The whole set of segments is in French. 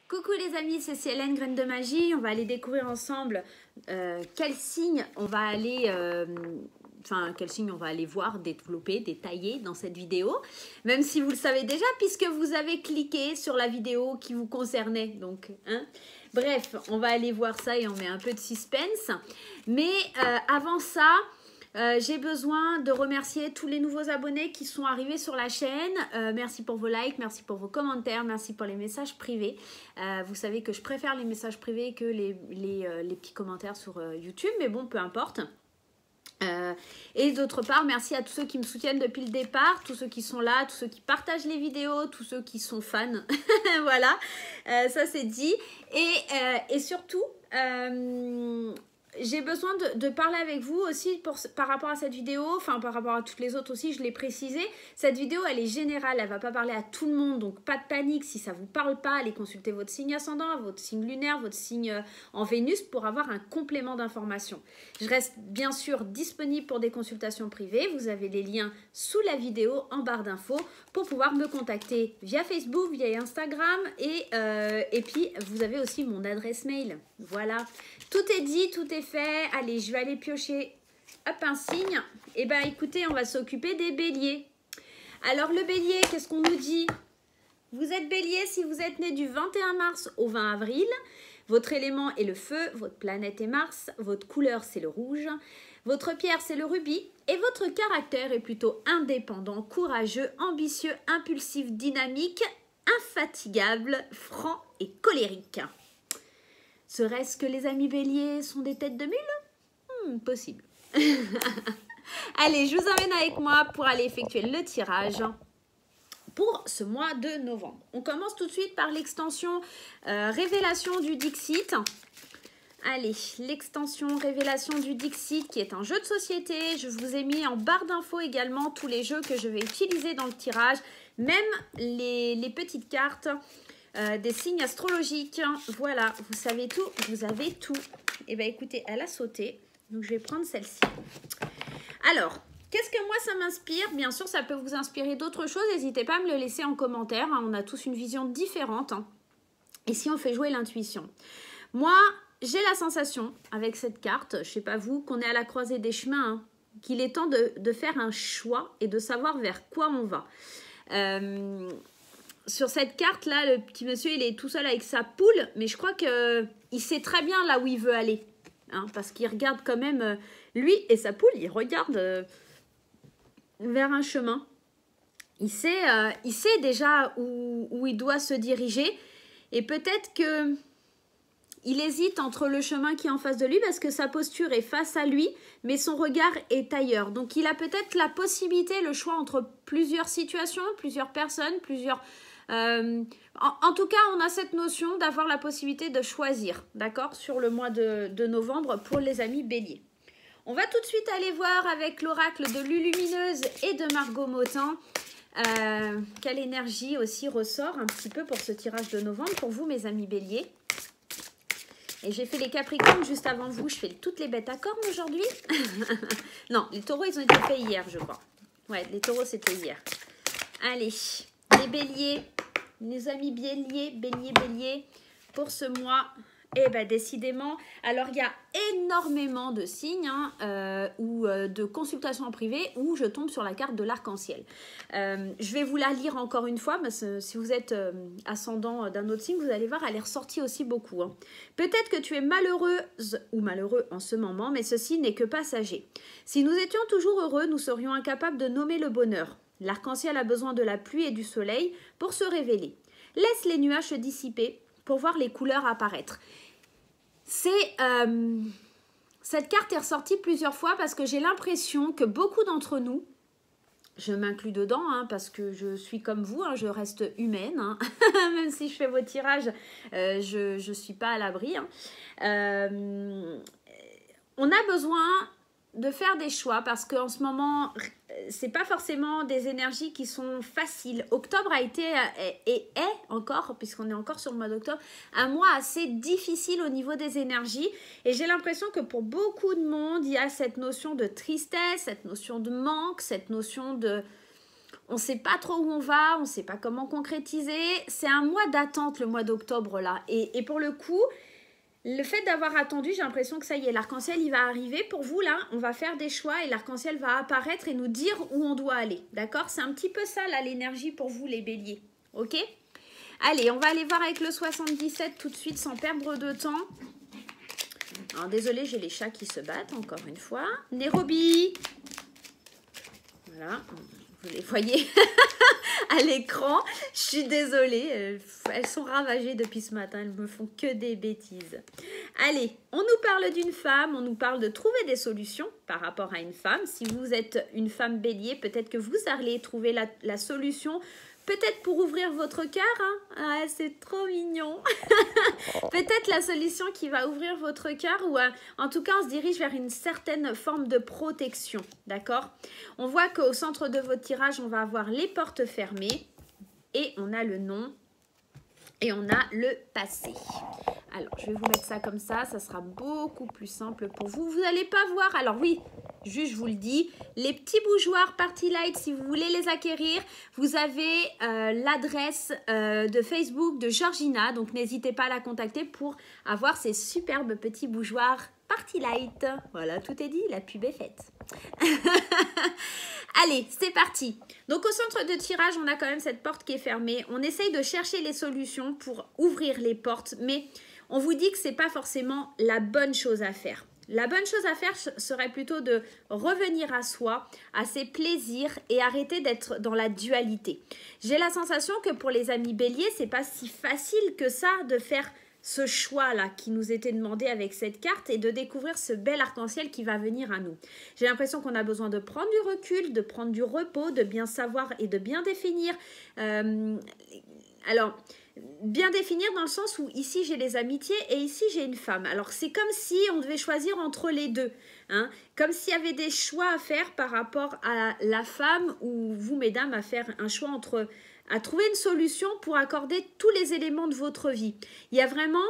Coucou les amis, c'est Célène, Graine de Magie. On va aller découvrir ensemble quel signe on va aller... quel signe on va aller voir, développer, détailler dans cette vidéo. Même si vous le savez déjà, puisque vous avez cliqué sur la vidéo qui vous concernait. Donc, bref, on va aller voir ça et on met un peu de suspense. Mais avant ça... j'ai besoin de remercier tous les nouveaux abonnés qui sont arrivés sur la chaîne. Merci pour vos likes, merci pour vos commentaires, merci pour les messages privés. Vous savez que je préfère les messages privés que les petits commentaires sur YouTube, mais bon, peu importe. Et d'autre part, merci à tous ceux qui me soutiennent depuis le départ, tous ceux qui sont là, tous ceux qui partagent les vidéos, tous ceux qui sont fans. Voilà, ça c'est dit. Et surtout... j'ai besoin de parler avec vous aussi par rapport à cette vidéo, enfin par rapport à toutes les autres aussi, je l'ai précisé. Cette vidéo, elle est générale, elle ne va pas parler à tout le monde, donc pas de panique. Si ça ne vous parle pas, allez consulter votre signe ascendant, votre signe lunaire, votre signe en Vénus pour avoir un complément d'information. Je reste bien sûr disponible pour des consultations privées. Vous avez les liens sous la vidéo en barre d'infos pour pouvoir me contacter via Facebook, via Instagram et puis vous avez aussi mon adresse mail. Voilà, tout est dit, tout est fait. Allez, je vais aller piocher hop, un signe. Et bien, écoutez, on va s'occuper des béliers. Alors, le bélier, qu'est-ce qu'on nous dit? Vous êtes bélier si vous êtes né du 21 mars au 20 avril. Votre élément est le feu, votre planète est Mars, votre couleur, c'est le rouge, votre pierre, c'est le rubis, et votre caractère est plutôt indépendant, courageux, ambitieux, impulsif, dynamique, infatigable, franc et colérique. Serait-ce que les amis béliers sont des têtes de mule? Possible. Allez, je vous emmène avec moi pour aller effectuer le tirage pour ce mois de novembre. On commence tout de suite par l'extension Révélation du Dixit. Allez, l'extension Révélation du Dixit qui est un jeu de société. Je vous ai mis en barre d'infos également tous les jeux que je vais utiliser dans le tirage, même les petites cartes. Des signes astrologiques, voilà, vous savez tout, vous avez tout. Et bien écoutez, elle a sauté, donc je vais prendre celle-ci. Alors, qu'est-ce que moi ça m'inspire? Bien sûr, ça peut vous inspirer d'autres choses, n'hésitez pas à me le laisser en commentaire, on a tous une vision différente. Et si on fait jouer l'intuition? Moi, j'ai la sensation, avec cette carte, je sais pas vous, qu'on est à la croisée des chemins, qu'il est temps de faire un choix et de savoir vers quoi on va. Sur cette carte-là, le petit monsieur, il est tout seul avec sa poule, mais je crois qu'il sait très bien là où il veut aller. Parce qu'il regarde quand même, lui et sa poule, il regarde vers un chemin. Il sait déjà où il doit se diriger. Et peut-être qu'il hésite entre le chemin qui est en face de lui, parce que sa posture est face à lui, mais son regard est ailleurs. Donc il a peut-être la possibilité, le choix entre plusieurs situations, plusieurs personnes, plusieurs... en tout cas, on a cette notion d'avoir la possibilité de choisir, d'accord, sur le mois de novembre pour les amis béliers. On va tout de suite aller voir avec l'oracle de Lulumineuse et de Margot Motin quelle énergie aussi ressort un petit peu pour ce tirage de novembre pour vous, mes amis béliers. Et j'ai fait les Capricornes juste avant vous. Je fais toutes les bêtes à cornes aujourd'hui. Non, les taureaux, ils ont été faits hier, je crois. Ouais, les taureaux, c'était hier. Allez, les béliers, les amis béliers, pour ce mois, eh ben décidément, alors il y a énormément de signes ou de consultations en privé où je tombe sur la carte de l'arc-en-ciel. Je vais vous la lire encore une fois, parce que si vous êtes ascendant d'un autre signe, vous allez voir, elle est ressortie aussi beaucoup. Peut-être que tu es malheureuse ou malheureux en ce moment, mais ceci n'est que passager. Si nous étions toujours heureux, nous serions incapables de nommer le bonheur. L'arc-en-ciel a besoin de la pluie et du soleil pour se révéler. Laisse les nuages se dissiper pour voir les couleurs apparaître. Cette carte est ressortie plusieurs fois parce que j'ai l'impression que beaucoup d'entre nous, je m'inclus dedans parce que je suis comme vous, je reste humaine, même si je fais vos tirages, je ne suis pas à l'abri. On a besoin de faire des choix parce qu'en ce moment, c'est pas forcément des énergies qui sont faciles. Octobre a été et est encore, puisqu'on est encore sur le mois d'octobre, un mois assez difficile au niveau des énergies. Et j'ai l'impression que pour beaucoup de monde, il y a cette notion de tristesse, cette notion de manque, cette notion de... on ne sait pas trop où on va, on ne sait pas comment concrétiser. C'est un mois d'attente, le mois d'octobre, là. Et pour le coup, le fait d'avoir attendu, j'ai l'impression que ça y est, l'arc-en-ciel, il va arriver. Pour vous, là, on va faire des choix et l'arc-en-ciel va apparaître et nous dire où on doit aller. D'accord? C'est un petit peu ça, là, l'énergie pour vous, les béliers. Ok? Allez, on va aller voir avec le 77 tout de suite, sans perdre de temps. Alors, désolé, j'ai les chats qui se battent, encore une fois. Nairobi! Voilà, vous les voyez à l'écran. Je suis désolée, elles sont ravagées depuis ce matin, elles me font que des bêtises. Allez, on nous parle d'une femme, on nous parle de trouver des solutions par rapport à une femme. Si vous êtes une femme bélier, peut-être que vous allez trouver la solution. Peut-être pour ouvrir votre cœur, hein. Ah, c'est trop mignon. Peut-être la solution qui va ouvrir votre cœur ou en tout cas, on se dirige vers une certaine forme de protection, d'accord? On voit qu'au centre de votre tirage, on va avoir les portes fermées et on a le nom et on a le passé. Alors, je vais vous mettre ça comme ça sera beaucoup plus simple pour vous. Vous n'allez pas voir, alors oui, juste je vous le dis, les petits bougeoirs Party Light, si vous voulez les acquérir, vous avez l'adresse de Facebook de Georgina, donc n'hésitez pas à la contacter pour avoir ces superbes petits bougeoirs Party Light. Voilà, tout est dit, la pub est faite. Allez, c'est parti. Donc au centre de tirage, on a quand même cette porte qui est fermée. On essaye de chercher les solutions pour ouvrir les portes, mais on vous dit que ce n'est pas forcément la bonne chose à faire. La bonne chose à faire serait plutôt de revenir à soi, à ses plaisirs et arrêter d'être dans la dualité. J'ai la sensation que pour les amis béliers, c'est pas si facile que ça de faire ce choix-là qui nous était demandé avec cette carte et de découvrir ce bel arc-en-ciel qui va venir à nous. J'ai l'impression qu'on a besoin de prendre du recul, de prendre du repos, de bien savoir et de bien définir. Alors, bien définir dans le sens où ici j'ai les amitiés et ici j'ai une femme. Alors c'est comme si on devait choisir entre les deux, hein, comme s'il y avait des choix à faire par rapport à la femme ou vous mesdames à faire un choix entre, à trouver une solution pour accorder tous les éléments de votre vie. Il y a vraiment,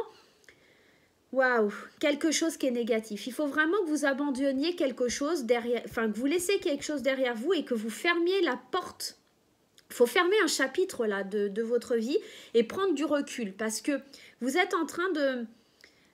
waouh, quelque chose qui est négatif. Il faut vraiment que vous abandonniez quelque chose derrière, enfin que vous laissiez quelque chose derrière vous et que vous fermiez la porte. Il faut fermer un chapitre là de votre vie et prendre du recul parce que vous êtes en train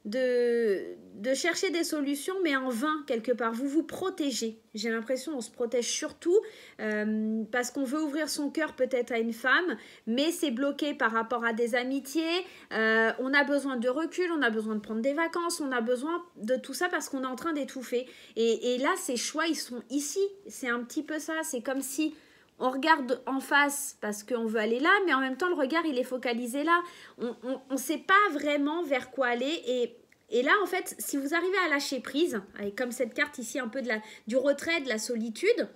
de chercher des solutions mais en vain quelque part. Vous vous protégez. J'ai l'impression qu'on se protège surtout parce qu'on veut ouvrir son cœur peut-être à une femme mais c'est bloqué par rapport à des amitiés. On a besoin de recul, on a besoin de prendre des vacances, on a besoin de tout ça parce qu'on est en train d'étouffer. Et là, ces choix, ils sont ici. C'est un petit peu ça. C'est comme si on regarde en face parce qu'on veut aller là, mais en même temps, le regard, il est focalisé là. On ne sait pas vraiment vers quoi aller. Et là, en fait, si vous arrivez à lâcher prise, avec comme cette carte ici, un peu du retrait, de la solitude,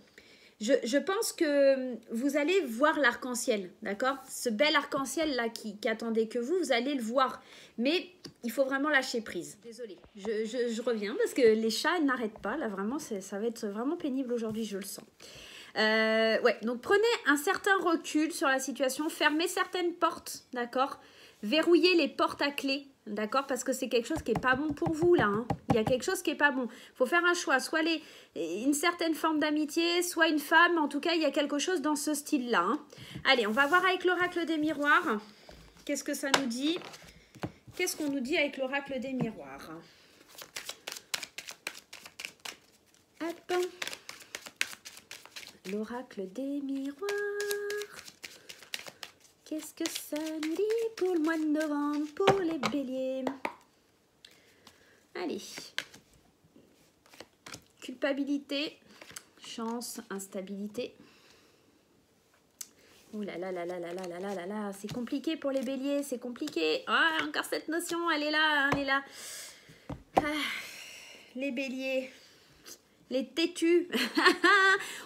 je pense que vous allez voir l'arc-en-ciel, d'accord? Ce bel arc-en-ciel-là qui attendait que vous allez le voir. Mais il faut vraiment lâcher prise. Désolée, je reviens parce que les chats n'arrêtent pas. Là, vraiment, ça va être vraiment pénible aujourd'hui, je le sens. Ouais, donc prenez un certain recul sur la situation, fermez certaines portes, d'accord? Verrouillez les portes à clé, d'accord? Parce que c'est quelque chose qui n'est pas bon pour vous, là. Hein. Il y a quelque chose qui n'est pas bon. Il faut faire un choix, soit une certaine forme d'amitié, soit une femme. En tout cas, il y a quelque chose dans ce style-là. Hein. Allez, on va voir avec l'oracle des miroirs. Qu'est-ce que ça nous dit? Qu'est-ce qu'on nous dit avec l'oracle des miroirs? Hop. L'oracle des miroirs. Qu'est-ce que ça nous dit pour le mois de novembre, pour les béliers? Allez. Culpabilité, chance, instabilité. Ouh là là là là là là là là là là. C'est compliqué pour les béliers, c'est compliqué. Ah, encore cette notion, elle est là, elle est là. Ah, les béliers. Les têtus,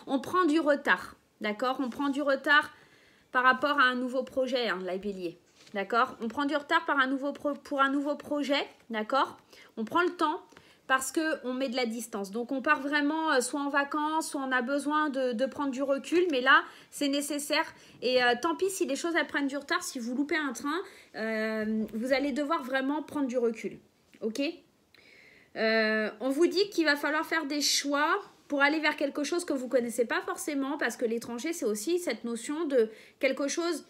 on prend du retard, d'accord? On prend du retard par rapport à un nouveau projet, hein, les béliers, d'accord? On prend du retard pour un nouveau projet, d'accord? On prend le temps parce qu'on met de la distance. Donc, on part vraiment soit en vacances, soit on a besoin de prendre du recul, mais là, c'est nécessaire. Et tant pis si les choses elles prennent du retard, si vous loupez un train, vous allez devoir vraiment prendre du recul, ok? On vous dit qu'il va falloir faire des choix pour aller vers quelque chose que vous ne connaissez pas forcément, parce que l'étranger, c'est aussi cette notion de quelque chose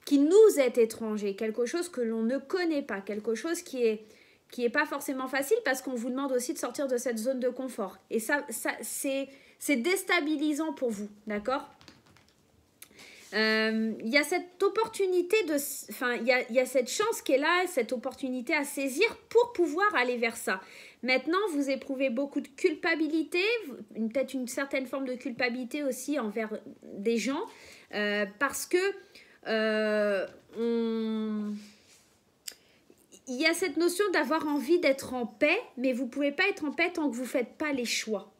qui nous est étranger, quelque chose que l'on ne connaît pas, quelque chose qui est pas forcément facile, parce qu'on vous demande aussi de sortir de cette zone de confort. Et ça c'est déstabilisant pour vous, d'accord? Il y a cette opportunité il y a cette chance qui est là, cette opportunité à saisir pour pouvoir aller vers ça. Maintenant, vous éprouvez beaucoup de culpabilité, peut-être une certaine forme de culpabilité aussi envers des gens, parce que il y a cette notion d'avoir envie d'être en paix, mais vous ne pouvez pas être en paix tant que vous ne faites pas les choix.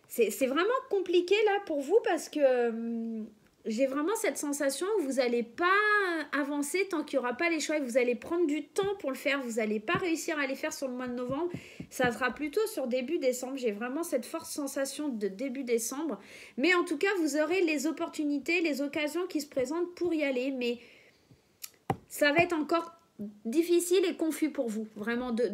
C'est vraiment compliqué là pour vous, parce que j'ai vraiment cette sensation où vous n'allez pas avancer tant qu'il n'y aura pas les choix, et vous allez prendre du temps pour le faire. Vous n'allez pas réussir à les faire sur le mois de novembre. Ça sera plutôt sur début décembre. J'ai vraiment cette forte sensation de début décembre. Mais en tout cas, vous aurez les opportunités, les occasions qui se présentent pour y aller. Mais ça va être encore difficile et confus pour vous, vraiment, d'aller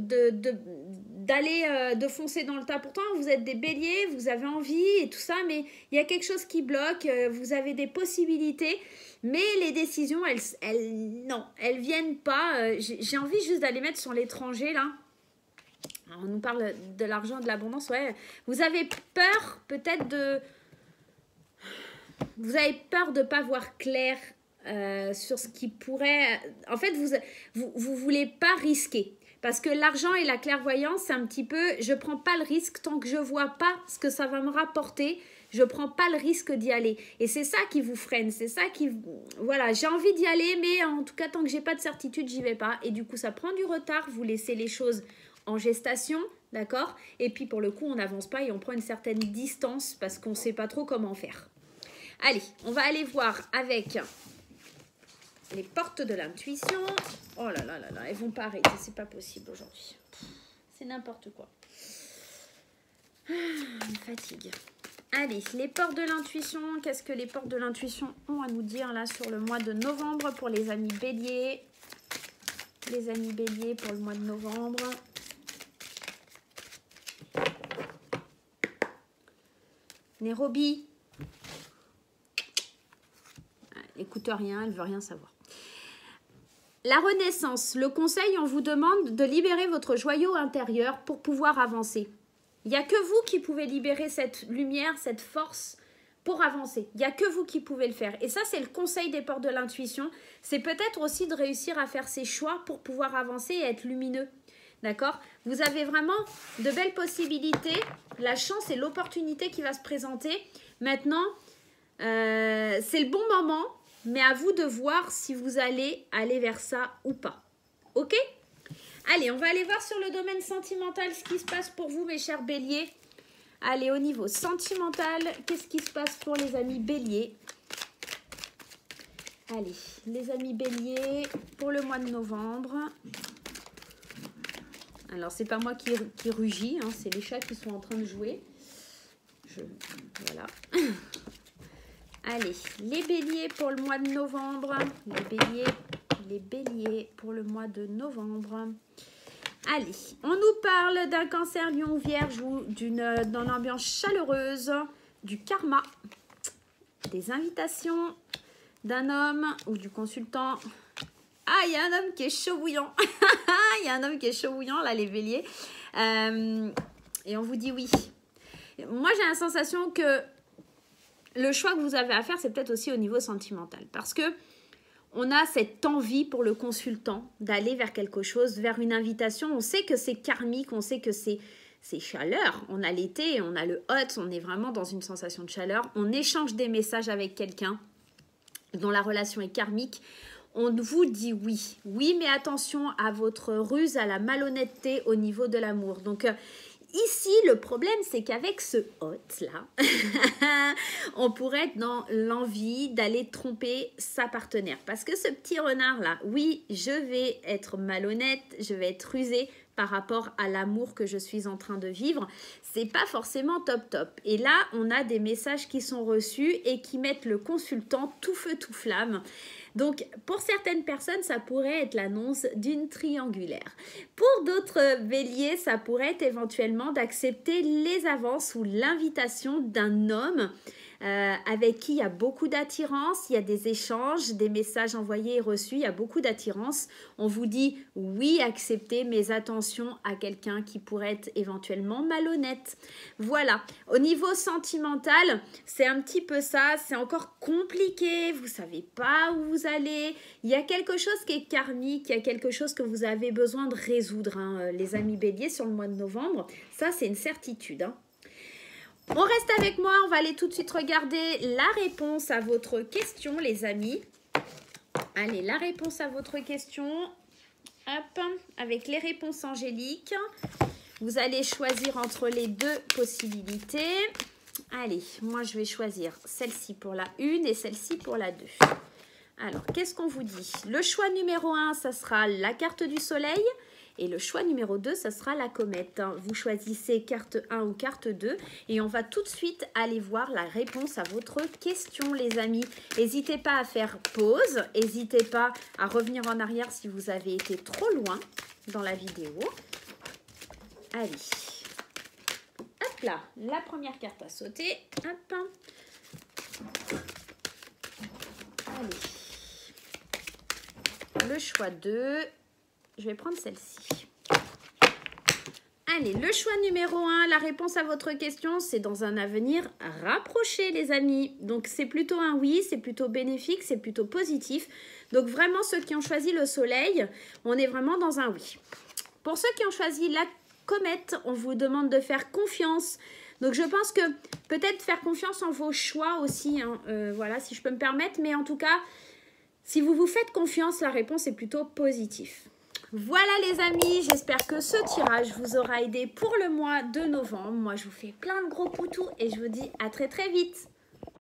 de foncer dans le tas. Pourtant, vous êtes des béliers, vous avez envie et tout ça, mais il y a quelque chose qui bloque, vous avez des possibilités, mais les décisions, elles viennent pas. J'ai envie juste d'aller mettre sur l'étranger, là. Alors, on nous parle de l'argent, de l'abondance, ouais. Vous avez peur, peut-être vous avez peur de ne pas voir clair sur ce qui pourrait... En fait, vous voulez pas risquer. Parce que l'argent et la clairvoyance, c'est un petit peu... Je ne prends pas le risque tant que je ne vois pas ce que ça va me rapporter. Je ne prends pas le risque d'y aller. Et c'est ça qui vous freine. C'est ça qui... Voilà, j'ai envie d'y aller, mais en tout cas, tant que je n'ai pas de certitude, j'y vais pas. Et du coup, ça prend du retard. Vous laissez les choses en gestation, d'accord? Et puis, pour le coup, on n'avance pas et on prend une certaine distance parce qu'on ne sait pas trop comment faire. Allez, on va aller voir avec... les portes de l'intuition. Oh là là là là, elles vont pas arrêter, c'est pas possible aujourd'hui. C'est n'importe quoi. Une fatigue. Allez, les portes de l'intuition. Qu'est-ce que les portes de l'intuition ont à nous dire là sur le mois de novembre pour les amis béliers? Les amis béliers pour le mois de novembre. Nairobi. Écoute rien, elle veut rien savoir. La renaissance, le conseil, on vous demande de libérer votre joyau intérieur pour pouvoir avancer. Il n'y a que vous qui pouvez libérer cette lumière, cette force pour avancer. Il n'y a que vous qui pouvez le faire. Et ça, c'est le conseil des portes de l'intuition. C'est peut-être aussi de réussir à faire ses choix pour pouvoir avancer et être lumineux. D'accord? Vous avez vraiment de belles possibilités. La chance et l'opportunité qui va se présenter. Maintenant, c'est le bon moment. Mais à vous de voir si vous allez aller vers ça ou pas. Ok? Allez, on va aller voir sur le domaine sentimental ce qui se passe pour vous, mes chers béliers. Allez, au niveau sentimental, qu'est-ce qui se passe pour les amis béliers? Allez, les amis béliers, pour le mois de novembre. Alors, c'est pas moi qui rugis, hein, c'est les chats qui sont en train de jouer. Voilà. Allez, les béliers pour le mois de novembre. Les béliers pour le mois de novembre. Allez, on nous parle d'un cancer lion vierge ou dans l'ambiance chaleureuse, du karma, des invitations d'un homme ou du consultant. Ah, il y a un homme qui est chaud bouillant. Il y a un homme qui est chaud bouillant, là, les béliers. Et on vous dit oui. Moi, j'ai la sensation que le choix que vous avez à faire, c'est peut-être aussi au niveau sentimental. Parce que on a cette envie pour le consultant d'aller vers quelque chose, vers une invitation. On sait que c'est karmique, on sait que c'est chaleur. On a l'été, on a le hot, on est vraiment dans une sensation de chaleur. On échange des messages avec quelqu'un dont la relation est karmique. On vous dit oui. Oui, mais attention à votre ruse, à la malhonnêteté au niveau de l'amour. Donc, ici, le problème, c'est qu'avec ce hot-là, on pourrait être dans l'envie d'aller tromper sa partenaire. Parce que ce petit renard-là, oui, je vais être malhonnête, je vais être rusée par rapport à l'amour que je suis en train de vivre, c'est pas forcément top top. Et là, on a des messages qui sont reçus et qui mettent le consultant tout feu tout flamme. Donc, pour certaines personnes, ça pourrait être l'annonce d'une triangulaire. Pour d'autres béliers, ça pourrait être éventuellement d'accepter les avances ou l'invitation d'un homme avec qui il y a beaucoup d'attirance, il y a des échanges, des messages envoyés et reçus, il y a beaucoup d'attirance. On vous dit oui, acceptez, mais attention à quelqu'un qui pourrait être éventuellement malhonnête. Voilà, au niveau sentimental, c'est un petit peu ça, c'est encore compliqué, vous ne savez pas où vous allez. Il y a quelque chose qui est karmique, il y a quelque chose que vous avez besoin de résoudre, hein, les amis béliers, sur le mois de novembre. Ça, c'est une certitude, hein. On reste avec moi, on va aller tout de suite regarder la réponse à votre question, les amis. Allez, la réponse à votre question, hop, avec les réponses angéliques. Vous allez choisir entre les deux possibilités. Allez, moi je vais choisir celle-ci pour la 1 et celle-ci pour la 2. Alors, qu'est-ce qu'on vous dit? Le choix numéro 1, ça sera la carte du soleil. Et le choix numéro 2, ça sera la comète. Vous choisissez carte 1 ou carte 2. Et on va tout de suite aller voir la réponse à votre question, les amis. N'hésitez pas à faire pause. N'hésitez pas à revenir en arrière si vous avez été trop loin dans la vidéo. Allez. Hop là, la première carte à sauter. Hop. Allez. Le choix 2. Je vais prendre celle-ci. Allez, le choix numéro 1, la réponse à votre question, c'est dans un avenir rapproché, les amis. Donc, c'est plutôt un oui, c'est plutôt bénéfique, c'est plutôt positif. Donc, vraiment, ceux qui ont choisi le soleil, on est vraiment dans un oui. Pour ceux qui ont choisi la comète, on vous demande de faire confiance. Donc, je pense que peut-être faire confiance en vos choix aussi, hein, voilà, si je peux me permettre. Mais en tout cas, si vous vous faites confiance, la réponse est plutôt positive. Voilà les amis, j'espère que ce tirage vous aura aidé pour le mois de novembre. Moi, je vous fais plein de gros poutous et je vous dis à très très vite.